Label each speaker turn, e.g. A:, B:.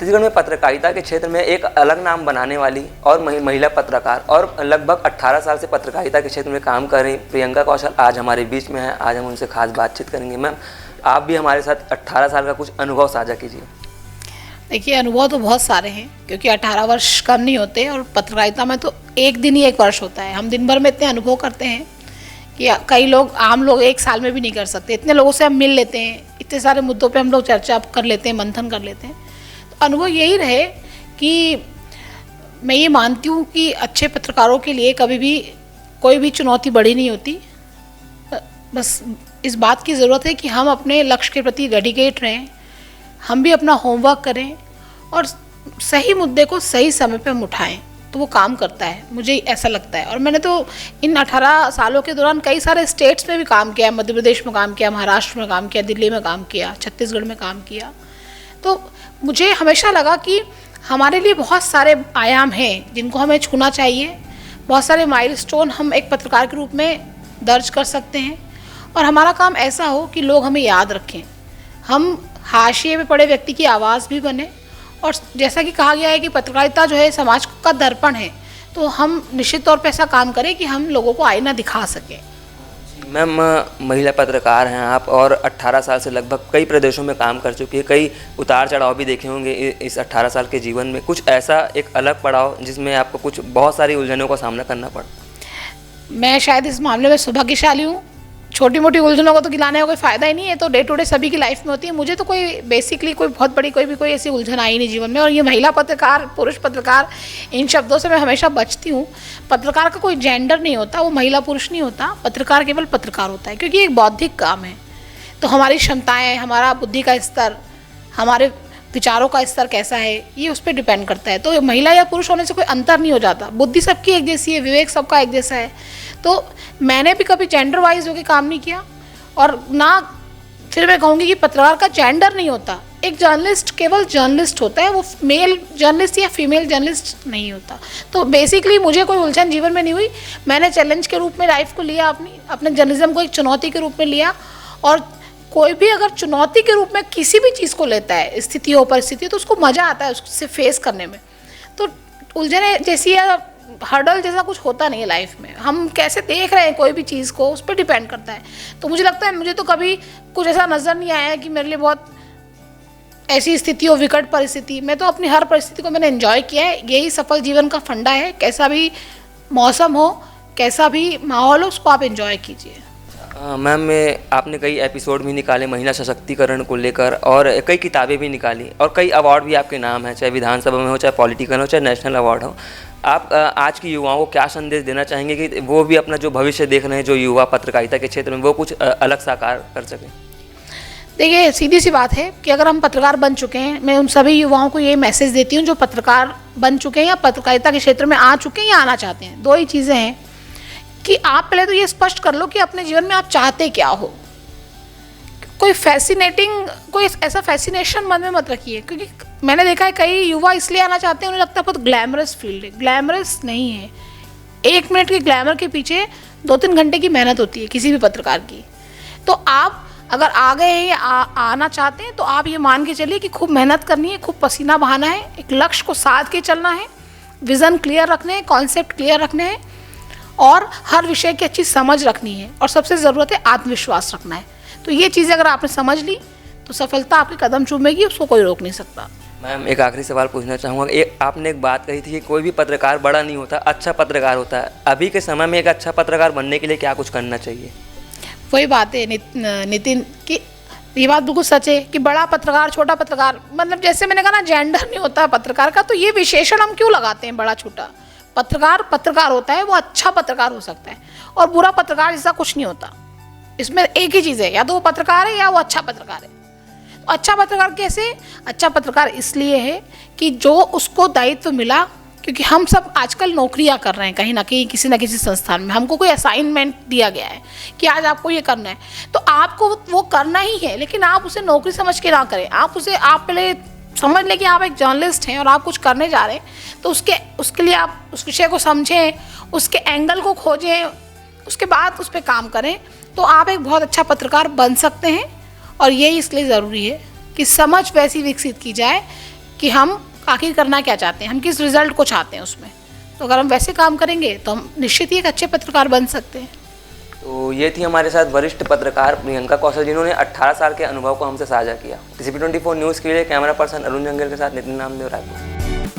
A: छत्तीसगढ़ में पत्रकारिता के क्षेत्र में एक अलग नाम बनाने वाली और महिला पत्रकार और लगभग 18 साल से पत्रकारिता के क्षेत्र में काम कर रही प्रियंका कौशल आज हमारे बीच में है। आज हम उनसे खास बातचीत करेंगे। मैम, आप भी हमारे साथ 18 साल का कुछ अनुभव साझा कीजिए।
B: देखिए, अनुभव तो बहुत सारे हैं क्योंकि 18 वर्ष कम नहीं होते और पत्रकारिता में तो एक दिन ही एक वर्ष होता है। हम दिन भर में इतने अनुभव करते हैं कि कई लोग, आम लोग 1 साल में भी नहीं कर सकते। इतने लोगों से हम मिल लेते हैं, इतने सारे मुद्दों पे हम लोग चर्चा कर लेते हैं, मंथन कर लेते हैं। तो अनुभव यही रहे कि मैं ये मानती हूँ कि अच्छे पत्रकारों के लिए कभी भी कोई भी चुनौती बड़ी नहीं होती। बस इस बात की ज़रूरत है कि हम अपने लक्ष्य के प्रति डेडिकेट रहें, हम भी अपना होमवर्क करें और सही मुद्दे को सही समय पे हम उठाएं, तो वो काम करता है, मुझे ऐसा लगता है। और मैंने तो इन 18 सालों के दौरान कई सारे स्टेट्स में भी काम किया, मध्य प्रदेश में काम किया, महाराष्ट्र में काम किया, दिल्ली में काम किया, छत्तीसगढ़ में काम किया। तो मुझे हमेशा लगा कि हमारे लिए बहुत सारे आयाम हैं जिनको हमें छूना चाहिए, बहुत सारे माइलस्टोन हम एक पत्रकार के रूप में दर्ज कर सकते हैं और हमारा काम ऐसा हो कि लोग हमें याद रखें, हम हाशिए में पड़े व्यक्ति की आवाज़ भी बने। और जैसा कि कहा गया है कि पत्रकारिता जो है समाज का दर्पण है, तो हम निश्चित तौर पे ऐसा काम करें कि हम लोगों को आईना दिखा सकें।
A: मैम, महिला पत्रकार हैं आप और 18 साल से लगभग कई प्रदेशों में काम कर चुकी है, कई उतार चढ़ाव भी देखे होंगे इस 18 साल के जीवन में। कुछ ऐसा एक अलग पड़ाव जिसमें आपको कुछ बहुत सारी उलझनों का सामना करना पड़ा?
B: मैं शायद इस मामले में सौभाग्यशाली हूँ। छोटी मोटी उलझनों को तो गिलाने का कोई फ़ायदा ही नहीं है, तो डे टू डे सभी की लाइफ में होती है। मुझे तो कोई बेसिकली कोई बहुत बड़ी कोई ऐसी उलझन आई नहीं जीवन में। और ये महिला पत्रकार, पुरुष पत्रकार, इन शब्दों से मैं हमेशा बचती हूँ। पत्रकार का कोई जेंडर नहीं होता, वो महिला पुरुष नहीं होता, पत्रकार केवल पत्रकार होता है क्योंकि एक बौद्धिक काम है। तो हमारी क्षमताएँ, हमारा बुद्धि का स्तर, हमारे विचारों का स्तर कैसा है, ये उस पर डिपेंड करता है। तो महिला या पुरुष होने से कोई अंतर नहीं हो जाता, बुद्धि सबकी एक जैसी है, विवेक सबका एक जैसा है। तो मैंने भी कभी जेंडर वाइज होकर काम नहीं किया और ना फिर मैं कहूँगी कि पत्रकार का जेंडर नहीं होता। एक जर्नलिस्ट केवल जर्नलिस्ट होता है, वो मेल जर्नलिस्ट या फीमेल जर्नलिस्ट नहीं होता। तो बेसिकली मुझे कोई उलझन जीवन में नहीं हुई। मैंने चैलेंज के रूप में लाइफ को लिया, अपने जर्नलिज्म को एक चुनौती के रूप में लिया। और कोई भी अगर चुनौती के रूप में किसी भी चीज़ को लेता है, स्थिति हो परिस्थिति हो, तो उसको मज़ा आता है उससे फेस करने में। तो उलझने जैसी या हर्डल जैसा कुछ होता नहीं है लाइफ में। हम कैसे देख रहे हैं कोई भी चीज़ को, उस पर डिपेंड करता है। तो मुझे लगता है, मुझे तो कभी कुछ ऐसा नज़र नहीं आया कि मेरे लिए बहुत ऐसी स्थिति हो, विकट परिस्थिति। मैं तो अपनी हर परिस्थिति को मैंने एंजॉय किया है। यही सफल जीवन का फंडा है। कैसा भी मौसम हो, कैसा भी माहौल हो, उसको आप एंजॉय कीजिए।
A: मैम, आपने कई एपिसोड भी निकाले महिला सशक्तिकरण को लेकर और कई किताबें भी निकाली और कई अवार्ड भी आपके नाम हैं, चाहे विधानसभा में हो, चाहे पॉलिटिकल हो, चाहे नेशनल अवार्ड हो। आप आज की युवाओं को क्या संदेश देना चाहेंगे कि वो भी अपना जो भविष्य देख रहे हैं, जो युवा पत्रकारिता के क्षेत्र में, वो कुछ अलग साकार कर सकें?
B: देखिए, सीधी सी बात है कि अगर हम पत्रकार बन चुके हैं, मैं उन सभी युवाओं को ये मैसेज देती हूँ जो पत्रकार बन चुके हैं या पत्रकारिता के क्षेत्र में आ चुके हैं या आना चाहते हैं। 2 ही चीज़ें हैं कि आप पहले तो ये स्पष्ट कर लो कि अपने जीवन में आप चाहते क्या हो। कोई ऐसा फैसिनेशन मन में मत रखिए, क्योंकि मैंने देखा है कई युवा इसलिए आना चाहते हैं, उन्हें लगता है बहुत ग्लैमरस फील्ड है। ग्लैमरस नहीं है। 1 मिनट के ग्लैमर के पीछे 2-3 घंटे की मेहनत होती है किसी भी पत्रकार की। तो आप अगर आ गए हैं या आना चाहते हैं, तो आप ये मान के चलिए कि खूब मेहनत करनी है, खूब पसीना बहाना है, एक लक्ष्य को साध के चलना है, विज़न क्लियर रखने हैं, कॉन्सेप्ट क्लियर रखने हैं और हर विषय की अच्छी समझ रखनी है। और सबसे ज़रूरत है आत्मविश्वास रखना है। तो ये चीज़ें अगर आपने समझ ली तो सफलता आपके कदम चूमेगी, उसको कोई रोक नहीं सकता।
A: मैम, एक आखिरी सवाल पूछना चाहूँगा। आपने एक बात कही थी कि कोई भी पत्रकार बड़ा नहीं होता, अच्छा पत्रकार होता है। अभी के समय में एक अच्छा पत्रकार बनने के लिए क्या कुछ करना चाहिए?
B: वही बात है नितिन कि ये बात बिल्कुल सच है कि बड़ा पत्रकार, छोटा पत्रकार, मतलब जैसे मैंने कहा ना, जेंडर नहीं होता पत्रकार का। तो ये विशेषण हम क्यों लगाते हैं बड़ा छोटा? पत्रकार होता है, वो अच्छा पत्रकार हो सकता है और बुरा पत्रकार जैसा कुछ नहीं होता। इसमें एक ही चीज़ है, या तो वो पत्रकार है या वो अच्छा पत्रकार है। तो अच्छा पत्रकार कैसे? अच्छा पत्रकार इसलिए है कि जो उसको दायित्व मिला, क्योंकि हम सब आजकल नौकरियां कर रहे हैं कहीं ना कहीं, किसी ना किसी संस्थान में हमको कोई असाइनमेंट दिया गया है कि आज आपको ये करना है, तो आपको वो करना ही है। लेकिन आप उसे नौकरी समझ के ना करें। आप पहले समझ लें कि आप एक जर्नलिस्ट हैं और आप कुछ करने जा रहे हैं, तो उसके लिए आप उस विषय को समझें, उसके एंगल को खोजें, उसके बाद उस पर काम करें, तो आप एक बहुत अच्छा पत्रकार बन सकते हैं। और ये इसलिए ज़रूरी है कि समझ वैसी विकसित की जाए कि हम आखिर करना क्या चाहते हैं, हम किस रिजल्ट को चाहते हैं उसमें। तो अगर हम वैसे काम करेंगे तो हम निश्चित ही एक अच्छे पत्रकार बन सकते हैं।
A: तो ये थी हमारे साथ वरिष्ठ पत्रकार प्रियंका कौशल, जिन्होंने 18 साल के अनुभव को हमसे साझा किया। TCP24 न्यूज़ के लिए कैमरा पर्सन अरुण जंगल के साथ नितिन नामदेव, रायपुर।